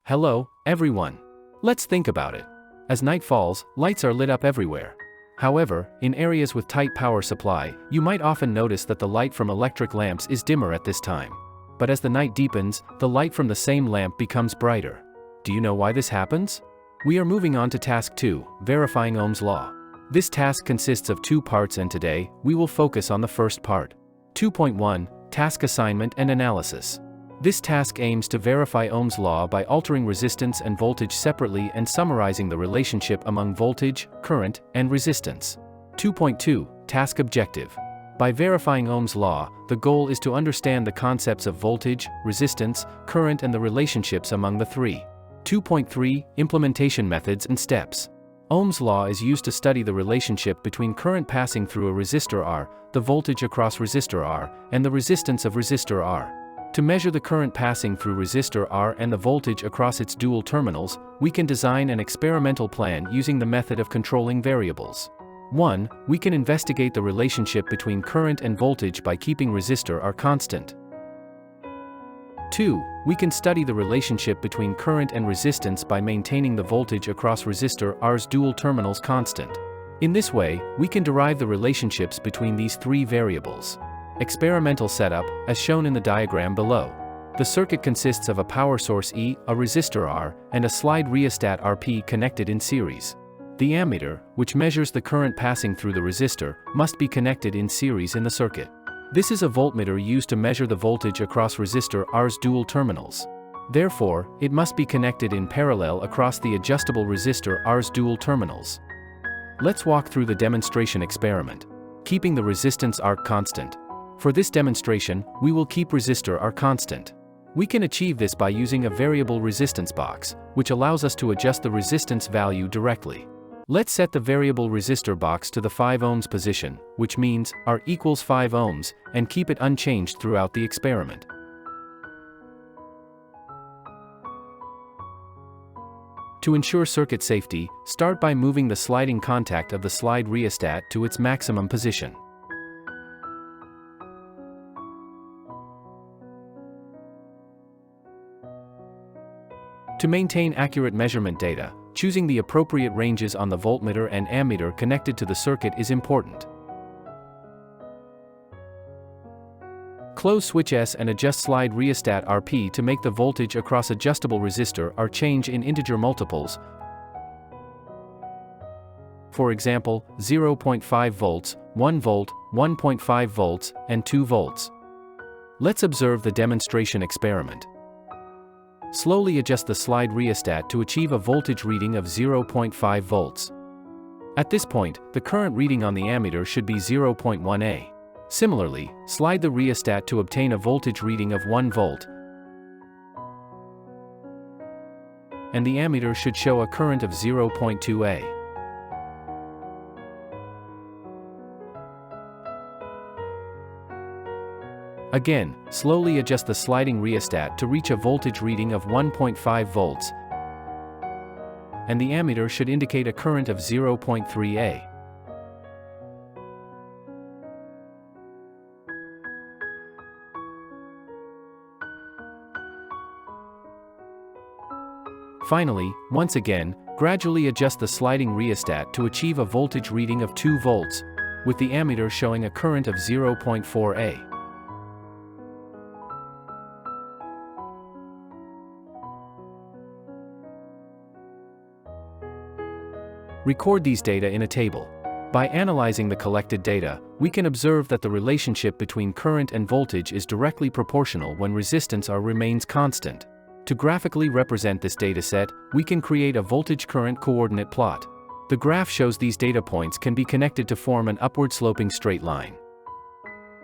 Hello, everyone. Let's think about it. As night falls, lights are lit up everywhere. However, in areas with tight power supply, you might often notice that the light from electric lamps is dimmer at this time. But as the night deepens, the light from the same lamp becomes brighter. Do you know why this happens? We are moving on to task 2, verifying Ohm's law. This task consists of 2 parts, and today, we will focus on the first part. 2.1, Task Assignment and Analysis. This task aims to verify Ohm's law by altering resistance and voltage separately and summarizing the relationship among voltage, current, and resistance. 2.2, Task Objective. By verifying Ohm's law, the goal is to understand the concepts of voltage, resistance, current, and the relationships among the three. 2.3, Implementation Methods and Steps. Ohm's law is used to study the relationship between current passing through a resistor R, the voltage across resistor R, and the resistance of resistor R. To measure the current passing through resistor R and the voltage across its dual terminals, we can design an experimental plan using the method of controlling variables. 1. We can investigate the relationship between current and voltage by keeping resistor R constant. 2. We can study the relationship between current and resistance by maintaining the voltage across resistor R's dual terminals constant. In this way, we can derive the relationships between these three variables. Experimental setup, as shown in the diagram below. The circuit consists of a power source E, a resistor R, and a slide rheostat RP connected in series. The ammeter, which measures the current passing through the resistor, must be connected in series in the circuit. This is a voltmeter used to measure the voltage across resistor R's dual terminals. Therefore, it must be connected in parallel across the adjustable resistor R's dual terminals. Let's walk through the demonstration experiment. Keeping the resistance R constant. For this demonstration, we will keep resistor R constant. We can achieve this by using a variable resistance box, which allows us to adjust the resistance value directly. Let's set the variable resistor box to the 5 ohms position, which means R equals 5 ohms, and keep it unchanged throughout the experiment. To ensure circuit safety, start by moving the sliding contact of the slide rheostat to its maximum position. To maintain accurate measurement data, choosing the appropriate ranges on the voltmeter and ammeter connected to the circuit is important. Close switch S and adjust slide rheostat RP to make the voltage across adjustable resistor R change in integer multiples. For example, 0.5 volts, 1 volt, 1.5 volts, and 2 volts. Let's observe the demonstration experiment. Slowly adjust the slide rheostat to achieve a voltage reading of 0.5 volts. At this point, the current reading on the ammeter should be 0.1 A. Similarly, slide the rheostat to obtain a voltage reading of 1 volt, and the ammeter should show a current of 0.2 A. Again, slowly adjust the sliding rheostat to reach a voltage reading of 1.5 volts, and the ammeter should indicate a current of 0.3 A. Finally, once again, gradually adjust the sliding rheostat to achieve a voltage reading of 2 volts, with the ammeter showing a current of 0.4 A. Record these data in a table. By analyzing the collected data, we can observe that the relationship between current and voltage is directly proportional when resistance R remains constant. To graphically represent this dataset, we can create a voltage-current coordinate plot. The graph shows these data points can be connected to form an upward-sloping straight line.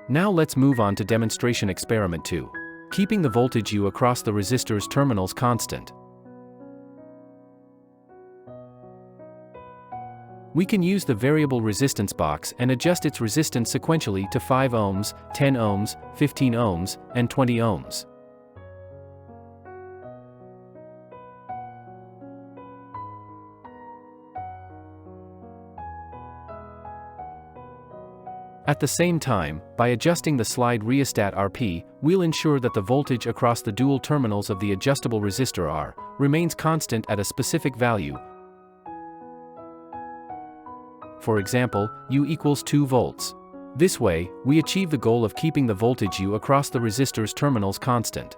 Now let's move on to demonstration experiment 2. Keeping the voltage U across the resistor's terminals constant. We can use the variable resistance box and adjust its resistance sequentially to 5 ohms, 10 ohms, 15 ohms, and 20 ohms. At the same time, by adjusting the slide rheostat RP, we'll ensure that the voltage across the dual terminals of the adjustable resistor R remains constant at a specific value. For example, U equals 2 volts. This way, we achieve the goal of keeping the voltage U across the resistor's terminals constant.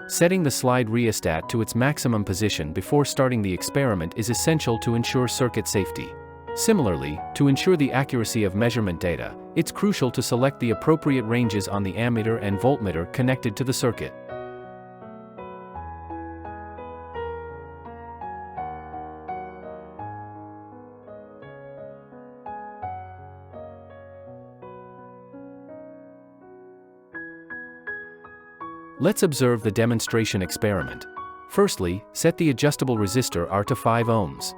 Setting the slide rheostat to its maximum position before starting the experiment is essential to ensure circuit safety. Similarly, to ensure the accuracy of measurement data, it's crucial to select the appropriate ranges on the ammeter and voltmeter connected to the circuit. Let's observe the demonstration experiment. Firstly, set the adjustable resistor R to 5 ohms.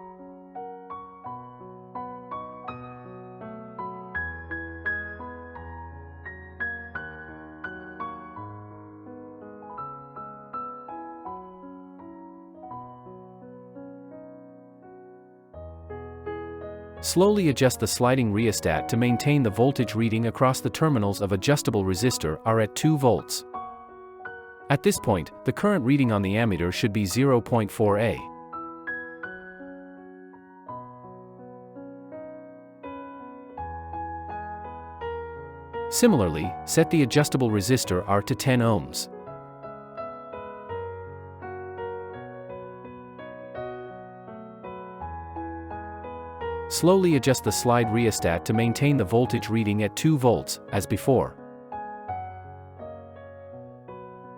Slowly adjust the sliding rheostat to maintain the voltage reading across the terminals of adjustable resistor R at 2 volts. At this point, the current reading on the ammeter should be 0.4 A. Similarly, set the adjustable resistor R to 10 ohms. Slowly adjust the slide rheostat to maintain the voltage reading at 2 volts, as before.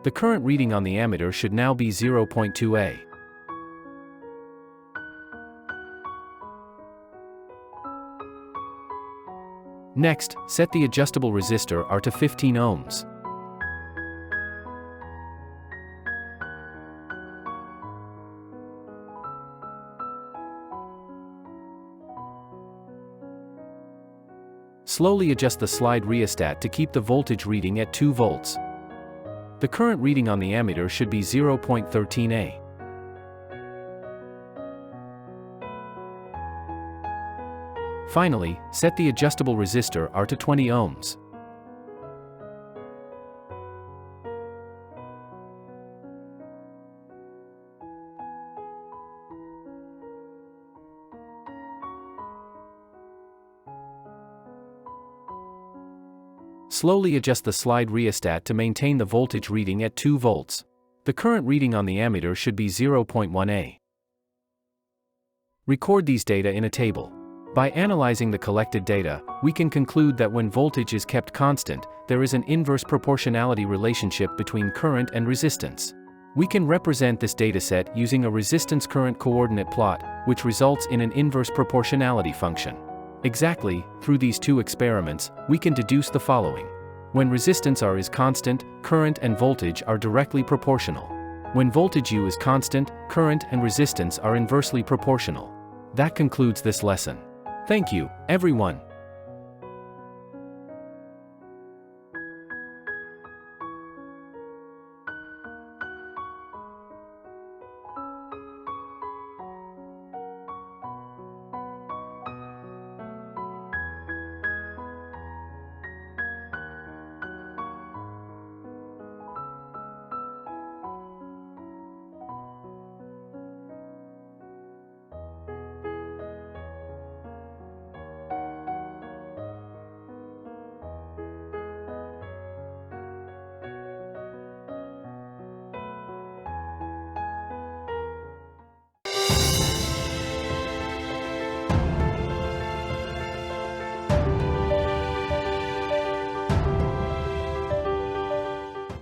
The current reading on the ammeter should now be 0.2 A. Next, set the adjustable resistor R to 15 ohms. Slowly adjust the slide rheostat to keep the voltage reading at 2 volts. The current reading on the ammeter should be 0.13 A. Finally, set the adjustable resistor R to 20 ohms. Slowly adjust the slide rheostat to maintain the voltage reading at 2 volts. The current reading on the ammeter should be 0.1 A. Record these data in a table. By analyzing the collected data, we can conclude that when voltage is kept constant, there is an inverse proportionality relationship between current and resistance. We can represent this dataset using a resistance-current coordinate plot, which results in an inverse proportionality function. Exactly, through these two experiments, we can deduce the following. When resistance R is constant, current and voltage are directly proportional. When voltage U is constant, current and resistance are inversely proportional. That concludes this lesson. Thank you, everyone.